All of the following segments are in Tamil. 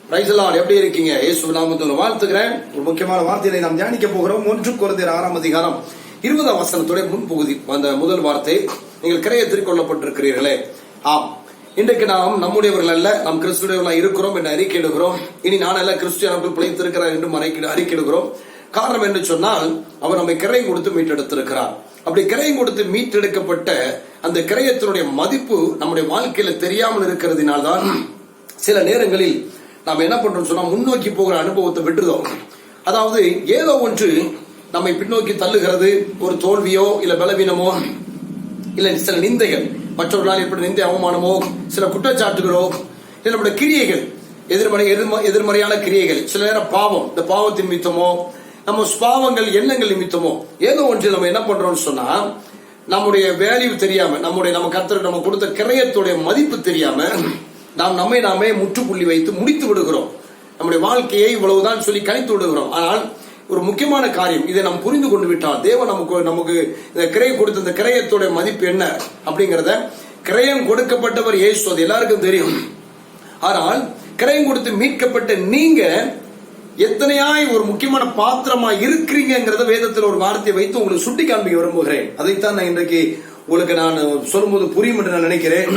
Praise the Lord. எப்படி இருக்கீங்க? இயேசு நாமத்தில் வாழ்த்துகிறேன். ஒரு முக்கியமான வார்த்தையை நாம் தியானிக்க போகிறோம். 1 கொரிந்தியர் 6 அதிகாரம் 20 வசனத்துடைய முன்பகுதி, அந்த முதல் வார்த்தை, நீங்கள் கிரயத்திற்கு கொள்ளப்பட்டிருக்கிறீர்களே. ஆம், இன்றைக்கு நாம் நம்முடையவர்கள் அல்ல, நாம் கிறிஸ்துடையவர்களாக இருக்கிறோம் என்று அறிக்கையிடுகிறோம். இனி நான் அல்ல, கிறிஸ்து நமக்குள் பிழைத்திருக்கிறார் என்றும் அறிக்கையிடுகிறோம். காரணம் என்று சொன்னால், அவர் நம்மை கிரயம் கொடுத்து மீட்டெடுத்திருக்கிறார். அப்படி கிரயம் கொடுத்து மீட்டெடுக்கப்பட்ட அந்த கிரயத்தினுடைய மதிப்பு நம்முடைய வாழ்க்கையில தெரியாமல் இருக்கிறதுனால்தான் சில நேரங்களில் நாம் என்ன பண்றோம் சொன்னா, முன்னோக்கி போகிற அனுபவத்தை விட்டுறோம். அதாவது ஏதோ ஒன்று நம்மை பின்னோக்கி தள்ளுகிறது. ஒரு தோல்வியோ இல்ல பலவீனமோ இல்ல சில நிந்தைகள், மற்றவர்களால் எப்படி நிந்தை அவமானமோ, சில குற்றச்சாட்டுகளோ, இல்ல நம்முடைய கிரியைகள், எதிர்மறையான கிரியைகள், சில நேரம் பாவம், இந்த பாவத்தின் நிமித்தமோ நம்ம பாவங்கள் எண்ணங்கள் நிமித்தமோ ஏதோ ஒன்று நம்ம என்ன பண்றோம்னு சொன்னா, நம்முடைய வேல்யூ தெரியாம, நம்ம கர்த்தருக்கு நம்ம கொடுத்த கிரயத்துடைய மதிப்பு தெரியாம நாம் நம்மை நாமே முற்றுப்புள்ளி வைத்து முடித்து விடுகிறோம். நம்முடைய வாழ்க்கையை இவ்வளவுதான் சொல்லி கணித்து விடுகிறோம். ஆனால் ஒரு முக்கியமான காரியம், இதை நாம் புரிந்து கொண்டு விட்டால், தேவன் நமக்கு இந்த கிரயம் கொடுத்த இந்த கிரயத்துடைய மதிப்பு என்ன அப்படிங்கறத, கிரயம் கொடுக்கப்பட்டவர் இயேசு, அது எல்லாருக்கும் தெரியும். ஆனால் கிரயம் கொடுத்து மீட்கப்பட்ட நீங்க எத்தனையாய் ஒரு முக்கியமான பாத்திரமா இருக்கிறீங்கிறத வேதத்தில் ஒரு வார்த்தையை வைத்து உங்களுக்கு சுட்டி காண்பிக்க விரும்புகிறேன். அதைத்தான் நான் இன்றைக்கு உங்களுக்கு நான் சொல்லும்போது புரியும் என்று நான் நினைக்கிறேன்.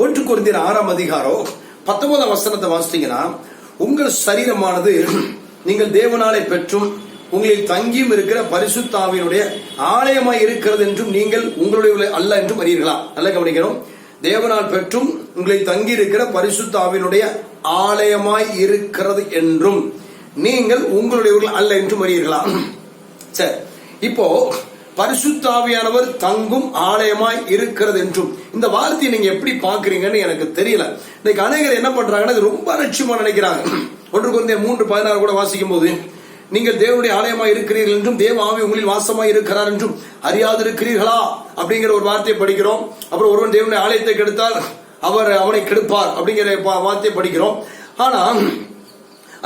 1 கொரிந்தியர் 6 அதிகாரம் 19 வசனத்தை வாசித்தீங்கன்னா, உங்கள் சரீரமானது நீங்கள் தேவனாலே பெற்றும் உங்களில் தங்கியும் இருக்கிற பரிசுத்த ஆவியினுடைய ஆலயமாய் இருக்கிறது என்றும் நீங்கள் உங்களுடைய அல்ல என்றும் அறியீர்களா? நல்லா கவனிக்கணும். தேவனால் பெற்றும் உங்களில் தங்கி இருக்கிற பரிசுத்த ஆவியினுடைய ஆலயமாய் இருக்கிறது என்றும் நீங்கள் உங்களுடைய அல்ல என்றும் அறியீர்களா? சரி, இப்போ பரிசுத்த ஆவியானவர் தங்கும் ஆலயமாய் இருக்கிறது என்றும் இந்த வார்த்தையை நீங்க எப்படி பாக்குறீங்கன்னு எனக்கு தெரியல. இன்னைக்கு அநேகர் என்ன பண்றாங்கன்னா, இது ரொம்ப அலட்சியமா நினைக்கிறாங்க. 1 கொரிந்தியர் 3:16 கூட வாசிக்கும் போது, நீங்கள் தேவனுடைய ஆலயமாய் இருக்கிறீர்கள் என்றும் தேவ ஆவி உங்களில் வாசமாய் இருக்கிறார் என்றும் அறியாது இருக்கிறீர்களா அப்படிங்கிற ஒரு வார்த்தையை படிக்கிறோம். அப்புறம் ஒருவன் தேவனுடைய ஆலயத்தை கெடுத்தால் அவனை கெடுப்பார் அப்படிங்கிற வார்த்தையை படிக்கிறோம். ஆனா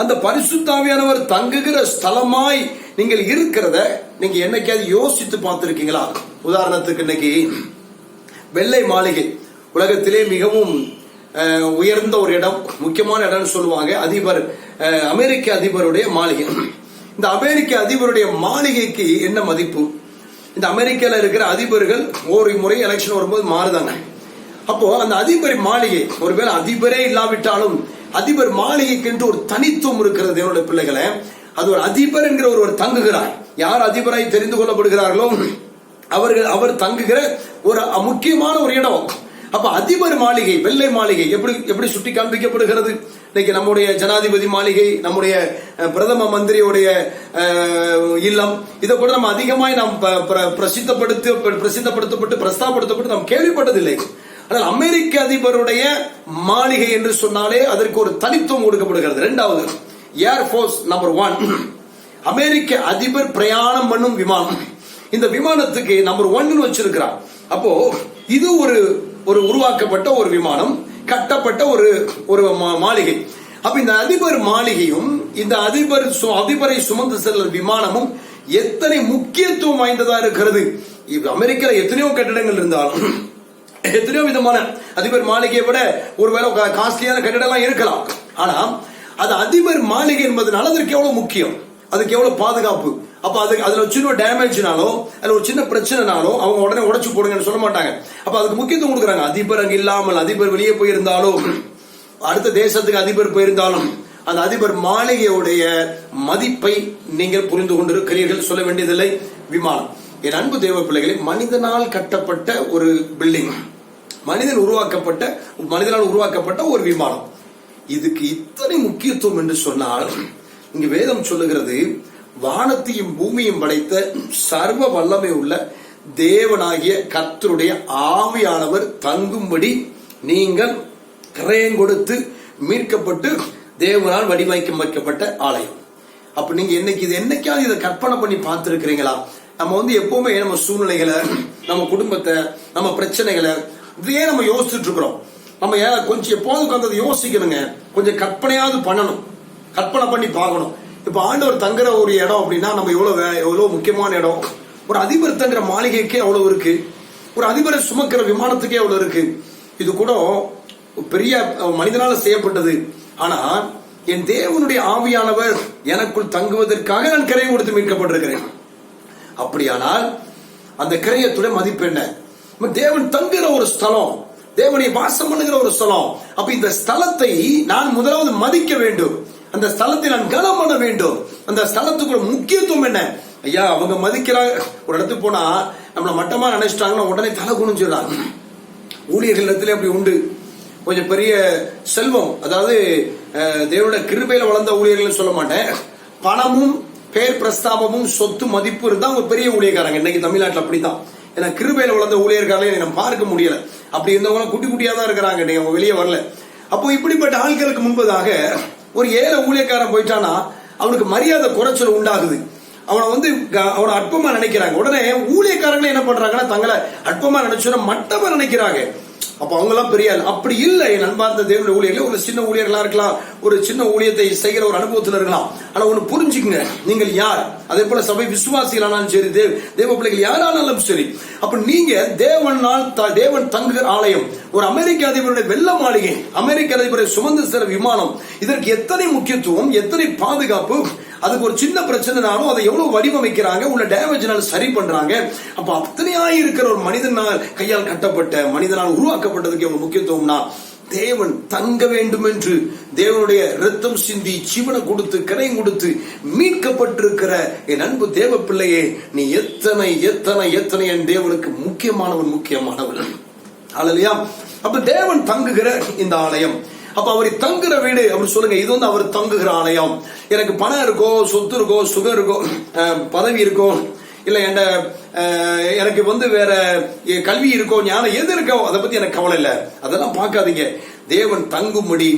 அந்த பரிசுத்தாவியானவர் தங்குகிற ஸ்தலமாய் நீங்கள் இருக்கிறத நீங்க என்னைக்காவது யோசித்து பார்த்திருக்கீங்களா? உதாரணத்துக்கு, இன்னைக்கு வெள்ளை மாளிகை உலகத்திலே மிகவும் உயர்ந்த ஒரு இடம், முக்கியமான இடம்னு சொல்லுவாங்க. அமெரிக்க அதிபருடைய மாளிகை. இந்த அமெரிக்க அதிபருடைய மாளிகைக்கு என்ன மதிப்பு? இந்த அமெரிக்கால இருக்கிற அதிபர்கள் ஒரு முறை எலெக்ஷன் வரும்போது மாறுதாங்க. அப்போ அந்த அதிபர் மாளிகை, ஒருவேளை அதிபரே இல்லாவிட்டாலும் அதிபர் மாளிகைக்கு என்று ஒரு தனித்துவம் இருக்கிறது. என்னுடைய பிள்ளைகளை, அது ஒரு அதிபர் என்கிற ஒருவர் தங்குகிறார். யார் அதிபராய் தெரிந்து கொள்ளப்படுகிறார்களோ அவர் தங்குகிற ஒரு முக்கியமான ஒரு இடம். அப்ப அதிபர் மாளிகை, வெள்ளை மாளிகை எப்படி சுட்டி காண்பிக்கப்படுகிறது? இன்னைக்கு நம்முடைய ஜனாதிபதி மாளிகை, நம்முடைய பிரதம மந்திரியுடைய இல்லம், இதை கூட நம்ம அதிகமாய் நாம் பிரசித்தப்படுத்தப்பட்டு பிரஸ்தாபப்படுத்தப்பட்டு நாம் கேள்விப்பட்டதில்லை. ஆனால் அமெரிக்க அதிபருடைய மாளிகை என்று சொன்னாலே அதற்கு ஒரு தனித்துவம் கொடுக்கப்படுகிறது. 2வது, ஏர்போர்ஸ் நம்பர் 1, அமெரிக்க அதிபர் பிரயாணம் பண்ணும் விமானம். இந்த விமானத்துக்கு நம்பர் 1 வச்சிருக்கிறார். அப்போ இது ஒரு உருவாக்கப்பட்ட ஒரு விமானம், கட்டப்பட்ட ஒரு மாளிகை. அப்ப இந்த அதிபர் மாளிகையும் இந்த அதிபரை சுமந்து செல்லும் விமானமும் எத்தனை முக்கியத்துவம் வாய்ந்ததா இருக்கிறது. அமெரிக்கால எத்தனையோ கட்டிடங்கள் இருந்தாலும், எத்தனையோ விதமான அதிபர் மாளிகையை விட ஒருவேளை காஸ்ட்லியான கட்டிடம் இருக்கலாம். ஆனா அது அதிபர் மாளிகை என்பதனால அதற்கு எவ்வளவு முக்கியம், அதுக்கு எவ்வளவு பாதுகாப்பு. அப்ப அதுல சின்ன டேமேஜ்னாலோ அதுல ஒரு சின்ன பிரச்சனைனாலோ அவங்க உடனே உடைச்சு போடுங்கன்னு சொல்ல மாட்டாங்க. அப்ப அதுக்கு முக்கியத்துவம் கொடுக்குறாங்க. அதிபர் அங்க இல்லாமல், அதிபர் வெளியே போயிருந்தாலும், அடுத்த தேசத்துக்கு அதிபர் போயிருந்தாலும், அந்த அதிபர் மாளிகையுடைய மதிப்பை நீங்கள் புரிந்து கொண்டிருக்கிறீர்கள். சொல்ல வேண்டியதில்லை. விமானம், என் அன்பு தேவ பிள்ளைகளை, மனிதனால் கட்டப்பட்ட ஒரு பில்டிங், மனிதனால் உருவாக்கப்பட்ட ஒரு விமானம். இதுக்கு இத்தனை முக்கியத்துவம் என்று சொன்னால், இங்கு வேதம் சொல்லுகிறது, வானத்தையும் பூமியும் படைத்த சர்வ வல்லமை உள்ள தேவனாகிய கர்த்தருடைய ஆவியானவர் தங்கும்படி நீங்கள் கிரயம் கொடுத்து மீட்கப்பட்டு தேவனால் வடிவமைக்கப்பட்ட ஆலயம். அப்ப நீங்க என்னைக்காவது இதை கற்பனை பண்ணி பார்த்திருக்கிறீங்களா? நம்ம எப்பவுமே நம்ம சூழ்நிலைகளை, நம்ம குடும்பத்தை, நம்ம பிரச்சனைகளை இதையே நம்ம யோசிச்சுட்டு இருக்கிறோம். நம்ம கொஞ்சம் எப்போது உட்கார்ந்து யோசிக்கணுங்க, கொஞ்சம் கற்பனையாவது பண்ணணும், கற்பனை பண்ணி பார்க்கணும். இப்ப ஆண்டவர் தங்குற ஒரு இடம் அப்படின்னா நம்ம எவ்வளவு முக்கியமான இடம். ஒரு அதிபர் தங்குற மாளிகைக்கே அவ்வளவு இருக்கு, ஒரு அதிபரை சுமக்கிற விமானத்துக்கே அவ்வளவு இருக்கு. இது கூட பெரிய மனிதனால செய்யப்பட்டது. ஆனா என் தேவனுடைய ஆவியானவர் எனக்குள் தங்குவதற்காக நான் கிரையை கொடுத்து மீட்கப்பட்டிருக்கிறேன். அப்படியானால் அந்த கிரையத்துடைய மதிப்பு என்ன? தேவன் தங்குகிற ஒரு ஸ்தலம், தேவனை வாசம் பண்ணுகிற ஒரு ஸ்தலம். அப்ப இந்த ஸ்தலத்தை நான் முதலாவது மதிக்க வேண்டும், அந்த ஸ்தலத்தை நான் கனம் பண்ண வேண்டும். அந்த ஸ்தலத்துக்கு ஒரு முக்கியத்துவம் என்ன? ஐயா, அவங்க மதிக்கிறாங்க. ஒரு இடத்துக்கு போனா நம்மள மட்டமா நினைச்சிட்டாங்கன்னா உடனே தலை குனிஞ்சிடறாங்க. ஊழியர்கள் இடத்துல அப்படி உண்டு. கொஞ்சம் பெரிய செல்வம், அதாவது தேவனுடைய கிருபையில வளர்ந்த ஊழியர்கள் சொல்ல மாட்டேன், பணமும் பேர் பிரஸ்தாபமும் சொத்து மதிப்பு இருந்தா அவங்க பெரிய ஊழியக்காரங்க. இன்னைக்கு தமிழ்நாட்டில் அப்படித்தான். ஏன்னா கிருபையில வளர்ந்த ஊழியர்காலே நம்ம பார்க்க முடியல. அப்படி இருந்தவங்க குட்டி குட்டியா தான் இருக்கிறாங்க, அவங்க வெளியே வரல. அப்போ இப்படிப்பட்ட ஆட்களுக்கு முன்பதாக ஒரு ஏழை ஊழியக்காரன் போயிட்டானா அவனுக்கு மரியாதை குறைச்சல் உண்டாகுது. அவனை அற்பமா நினைக்கிறாங்க. உடனே ஊழியக்காரங்களை என்ன பண்றாங்கன்னா தங்களை அற்பமா நினைச்சு மட்டமா நினைக்கிறாங்க. அப்ப அவங்க எல்லாம் பெரிய அப்படி இல்லை. என் அன்பார்ந்த தேவனுடைய ஊழியர்கள் ஒரு சின்ன ஊழியர்களா இருக்கலாம், ஒரு சின்ன ஊழியத்தை செய்கிற ஒரு அனுபவத்தில் இருக்கலாம். ஆனா ஒண்ணு புரிஞ்சுக்குங்க, நீங்கள் யார்? அதே போல சபை விசுவாசிகளானாலும் சரி, தேவ பிள்ளைகள் யாரானாலும் சரி, அப்ப நீங்க தேவன் தங்குகிற ஆலயம், ஒரு அமெரிக்க அதிபருடைய வெள்ள மாளிகை, அமெரிக்க அதிபரை சுமந்து செல்ற விமானம், இதற்கு எத்தனை முக்கியத்துவம், எத்தனை பாதுகாப்பு. அதுக்கு ஒரு சின்ன பிரச்சனைனாலும் அதை எவ்வளவு வடிவமைக்கிறாங்க, உள்ள டேமேஜ்னாலும் சரி பண்றாங்க. அப்ப அத்தனையாய் இருக்கிற ஒரு மனிதனால் கையால் கட்டப்பட்ட, மனிதனால் உருவாக்கப்பட்டதுக்கு எவ்வளவு முக்கியத்துவம்னா, தேவன் தங்க வேண்டும் என்று தேவனுடைய ரத்தம் சிந்தி ஜீவனை கொடுத்து கரையும் கொடுத்து மீட்கப்பட்டிருக்கிற என் அன்பு தேவ பிள்ளையே, நீ எத்தனை எத்தனை எத்தனை என் தேவனுக்கு முக்கியமானவன். அல்லேலூயா. அப்ப தேவன் தங்குகிற இந்த ஆலயம், அப்ப அவரை தங்குற வீடு அப்படி சொல்லுங்க. இது அவர் தங்குகிற ஆலயம். எனக்கு பணம் இருக்கோ, சொத்து இருக்கோ, சுகம் இருக்கோ, பதவி இருக்கோ, இல்ல எனக்கு வேற கல்வி இருக்கோ, ஞானம் எது இருக்கோ, அதை பத்தி எனக்கு கவலை இல்லை. அதெல்லாம் பார்க்காதீங்க. தேவன் தங்கும்படி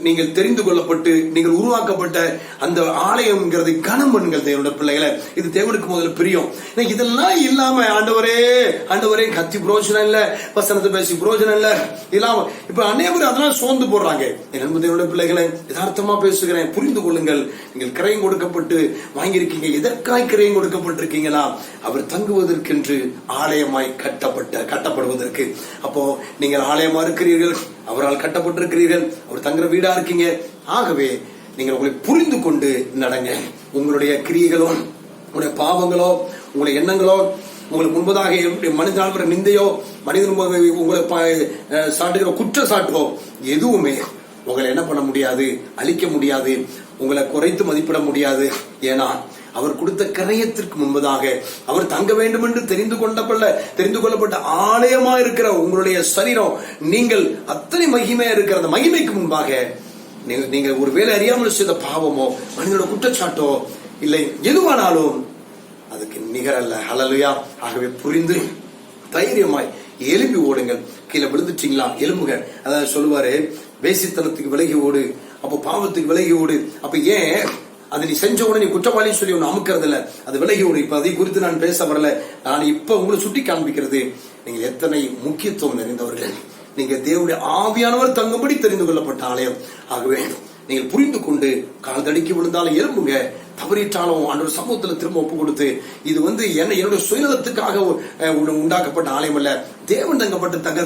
நீங்கள் தெரிந்து கொள்ளப்பட்டு நீங்கள் உருவாக்கப்பட்ட அந்த ஆலயம்ங்கிறது கனம் பண்ணுங்கள் தேவனுடைய பிள்ளைகளை. இது தேவனுக்கு முதல்ல பிரியம். இதெல்லாம் இல்லாம ஆண்டவரே கத்தி புரோஜனம் இல்ல, வசனத்தை பேசி புரோஜனம் இல்ல இல்லாம இப்ப அநேகர் அதெல்லாம் சோர்ந்து போடுறாங்க. தேவனுடைய பிள்ளைகளை யதார்த்தமா பேசுகிறேன், புரிந்து கொள்ளுங்கள். நீங்கள் கிரயம் கொடுக்கப்பட்டு வாங்கியிருக்கீங்க. எதற்காய் கிரயம் கொடுக்கப்பட்டிருக்கீங்களா? அவர் தங்குவதற்கென்று ஆலயமாய் கட்டப்படுவதற்கு. அப்போ நீங்கள் ஆலயமா இருக்கிறீர்கள், அவரால் கட்டப்பட்டிருக்கிறீர்கள், அவர் தங்குற வீடா இருக்கீங்க. ஆகவே நீங்கள் உங்களை புரிந்து கொண்டு நடங்க. உங்களுடைய கிரியைகளோ, உங்களுடைய பாவங்களோ, உங்களுடைய எண்ணங்களோ, உங்களுக்கு முன்பதாக மனிதனால் நிந்தையோ, மனிதன் உங்களை சாட்டுகிற குற்றச்சாட்டோ எதுவுமே உங்களை என்ன பண்ண முடியாது, அழிக்க முடியாது, உங்களை குறைத்து மதிப்பிட முடியாது. ஏன்னா அவர் கொடுத்த கிரயத்திற்கு முன்பதாக அவர் தங்க வேண்டும் என்று தெரிந்து கொள்ளப்பட்ட ஆலயமா இருக்கிற உங்களுடைய சரீரம், நீங்கள் அத்தனை மகிமையா இருக்கிற அந்த மகிமைக்கு முன்பாக நீங்கள் ஒருவேளை அறியாமல் செய்த பாவமோ, மனிதனோட குற்றச்சாட்டோ இல்லை எதுவானாலும் அதுக்கு நிகரல்ல. ஹல்லேலூயா. ஆகவே புரிந்து தைரியமாய் எழுப்பி ஓடுங்கள். கீழே விழுந்துட்டீங்களா, எழும்புங்க. அதான் சொல்லுவாரு, வேசித்தனத்துக்கு விலகி ஓடு, அப்போ பாவத்துக்கு விலகி ஓடு. அப்ப ஏன் அது நீ செஞ்ச உடனே நீ குற்றவாளி சொல்லி ஒன்று அமுக்கிறது இல்ல, அது விலகி ஓடு. இப்ப அதை குறித்து நான் பேச வரல. நான் இப்ப உங்களை சுட்டி காண்பிக்கிறது, நீங்கள் எத்தனை முக்கியத்துவம் நிறைந்தவர்கள். நீங்க தேவனுடைய ஆவியானவர் தங்கும்படி தெரிந்து கொள்ளப்பட்ட ஆலயம். ஆகவே நீங்கள் புரிந்து கொண்டு கால் தடிக்கி விழுந்தாலும் எழும்புங்க. தவறிட்டாலும் ஆண்டவர் சமூகத்துல திரும்ப ஒப்பு கொடுத்து, இது என்னுடைய சுயநலத்துக்காக உண்டாக்கப்பட்ட ஆலயம் அல்ல, தேவன்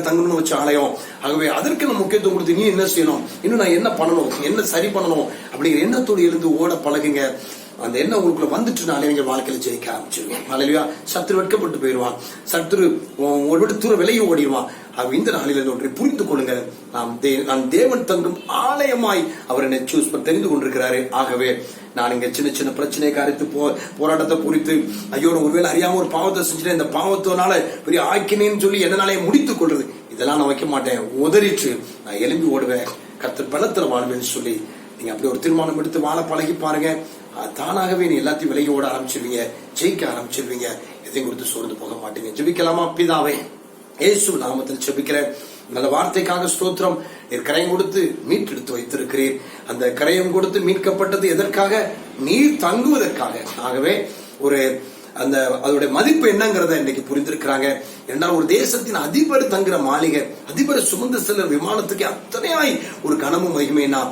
தங்கணும்னு வச்ச ஆலயம். ஆகவே அதற்கு நம்ம முக்கியத்துவம் கொடுத்து நீ என்ன செய்யணும், இன்னும் நான் என்ன பண்ணணும், என்ன சரி பண்ணணும் அப்படிங்கிற எண்ணத்தோடு எழுந்து ஓட பழகுங்க. அந்த எண்ணம் உங்களுக்குள்ள வந்துட்டுனாலே நீங்க வாழ்க்கையில ஜெயிக்க ஆரம்பிச்சிருவீங்க. அல்லேலூயா. சத்துரு வெட்கப்பட்டு போயிடுவான், சத்துரு ஒரு விட தூரம் விலகி ஓடிடுவான். இந்த நாளில் ஒன்றை புரிந்து கொள்ளுங்க, நான் தேவன் தங்கும் ஆலயமாய் அவர் என்னை தெரிந்து கொண்டிருக்கிறாரு. ஆகவே நான் இங்க சின்ன சின்ன பிரச்சனை காரித்து போராட்டத்தை குறித்து ஐயோ ஒருவேளை அறியாம ஒரு பாவத்தை செஞ்சுட்டேன், இந்த பாவத்தினால பெரிய ஆக்கினேன்னு சொல்லி என்னாலே முடித்துக் கொள்றது, இதெல்லாம் நான் வைக்க மாட்டேன். உதறிட்டு நான் எழும்பி ஓடுவேன், கர்த்தர் பலத்துல வாழ்வேன்னு சொல்லி நீங்க அப்படி ஒரு தீர்மானம் எடுத்து வாழ பழகி பாருங்க. தானாகவே நீ எல்லாத்தையும் விலகி ஓட ஆரம்பிச்சிருவீங்க, ஜெயிக்க ஆரம்பிச்சிருவீங்க. எதையும் கொடுத்து சோர்ந்து போக மாட்டீங்க. ஜெபிக்கலாமா? பிதாவே, இயேசு நாமத்தில் ஜெபிக்கிறேன். நல்ல வார்த்தைக்காக ஸ்தோத்திரம். நீர் கரையம் கொடுத்து மீட்டெடுத்து வைத்திருக்கிறீர். அந்த கரையம் கொடுத்து மீட்கப்பட்டது எதற்காக? நீர் தங்குவதற்காக. ஆகவே அதோட மதிப்பு என்னங்கிறத இன்னைக்கு புரிந்திருக்கிறாங்க. என்றால் ஒரு தேசத்தின் அதிபர் தங்குற மாளிகை, அதிபர் சுமந்து செல்ற விமானத்துக்கு அத்தனையாய் ஒரு கனமும் மகிமைனா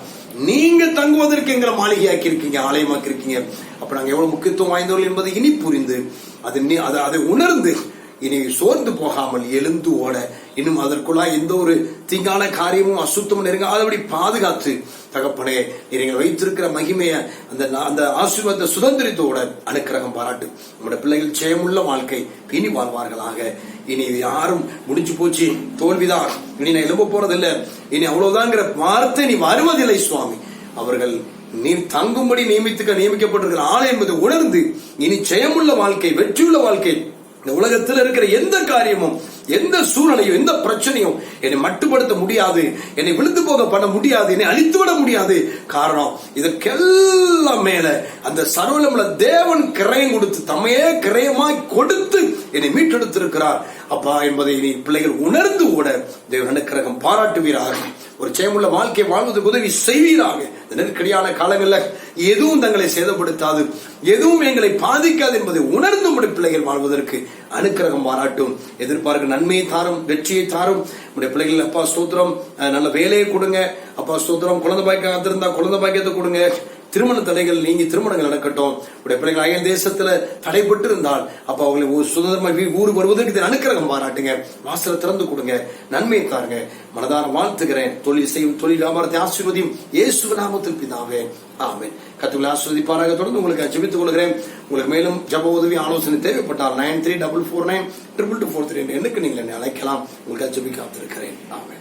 நீங்க தங்குவதற்கு எங்களை மாளிகையாக்கி இருக்கீங்க, ஆலயமாக்கி இருக்கீங்க. அப்ப நாங்க எவ்வளவு முக்கியத்துவம் வாய்ந்தவர்கள் என்பதை இனி புரிந்து அதை உணர்ந்து இனி சோர்ந்து போகாமல் எழுந்து ஓட இன்னும் அதற்குள்ளா எந்த ஒரு தீங்கான காரியமும் அசுத்தமும் நெருங்காதபடி பாதுகாத்து தகப்பனே நீங்கள் வைத்திருக்கிற மகிமைய அந்த ஆசீர்வாத சுதந்திரத்தோட அனுக்கிரகம் பாராட்டு. நம்முடைய பிள்ளைகள் ஜெயமுள்ள வாழ்க்கை இனி வாழ்வார்களாக. இனி யாரும் முடிஞ்சு போச்சு, தோல்விதான், இனி நான் எழும்ப போறதில்லை, இனி அவ்வளவுதான்ங்கிற வார்த்தை நீ வருவதில்லை சுவாமி. அவர்கள் நீர் தங்கும்படி நியமிக்கப்பட்டிருக்கிற ஆளை என்பதை உணர்ந்து இனி ஜெயமுள்ள வாழ்க்கை, வெற்றியுள்ள வாழ்க்கை, இந்த உலகத்தில் இருக்கிற எந்த காரியமும், எந்த சூழ்நிலையும், எந்த பிரச்சனையும் என்னை மட்டுப்படுத்த முடியாது, என்னை விழுந்து போக பண்ண முடியாது, என்னை அழித்துவிட முடியாது. காரணம், இதற்கெல்லாம் மேல அந்த சர்வவல்லமையுள்ள தேவன் கிரயம் கொடுத்து, தம்மையே கிரயமாய் கொடுத்து என்னை மீட்டெடுத்திருக்கிறார் அப்பா என்பதை நீ பிள்ளைகள் உணர்ந்து ஓட தேவன் அனுக்கிரகம் பாராட்டுவீராக. ஒரு ஜெயமுள்ள வாழ்க்கை வாழ்வதற்கு உதவி செய்வீராக. இந்த நெருக்கடியான காலங்களில் எதுவும் தங்களை சேதப்படுத்தாது, எதுவும் எங்களை பாதிக்காது என்பதை உணர்ந்து உடைய பிள்ளைகள் வாழ்வதற்கு அனுக்கிரகம் பாராட்டும். எதிர்பார்க்க நன்மையை தாரும், வெற்றியை தாரும். உடைய பிள்ளைகள் அப்பா ஸ்தோத்திரம், நல்ல வேலையை கொடுங்க அப்பா ஸ்தோத்திரம். குழந்தை பாக்கியம் காத்திருந்தா குழந்தை பாக்கியத்தை கொடுங்க. திருமண தடைகள் நீங்கி திருமணங்கள் நடக்கட்டும். உடைய பிள்ளைகள் அயல் தேசத்துல தடைப்பட்டு இருந்தால் அப்பா அவங்களை சுதந்திரமாக ஊருக்கு வருவதற்கு அனுக்கிரகம் பாராட்டுங்க. வாசலை திறந்து கொடுங்க, நன்மையை தாருங்க. மனதார வாழ்த்துகிறேன். தொழில் செய்யும் தொழில் வியாபாரத்தை ஆசீர்வதியும் இயேசு நாமத்தில் பிதாவே, ஆமென். கர்த்தர் ஆசீர்வதிப்பாராக. தொடர்ந்து உங்களுக்கு ஜெபித்துக் கொள்கிறேன். உங்களுக்கு மேலும் ஜெப உதவி ஆலோசனை தேவைப்பட்டால் 9344492243 எண்ணுக்கு நீங்கள் என்னை அழைக்கலாம். உங்களுக்கு ஜெபிக்க காத்திருக்கிறேன். ஆமென்.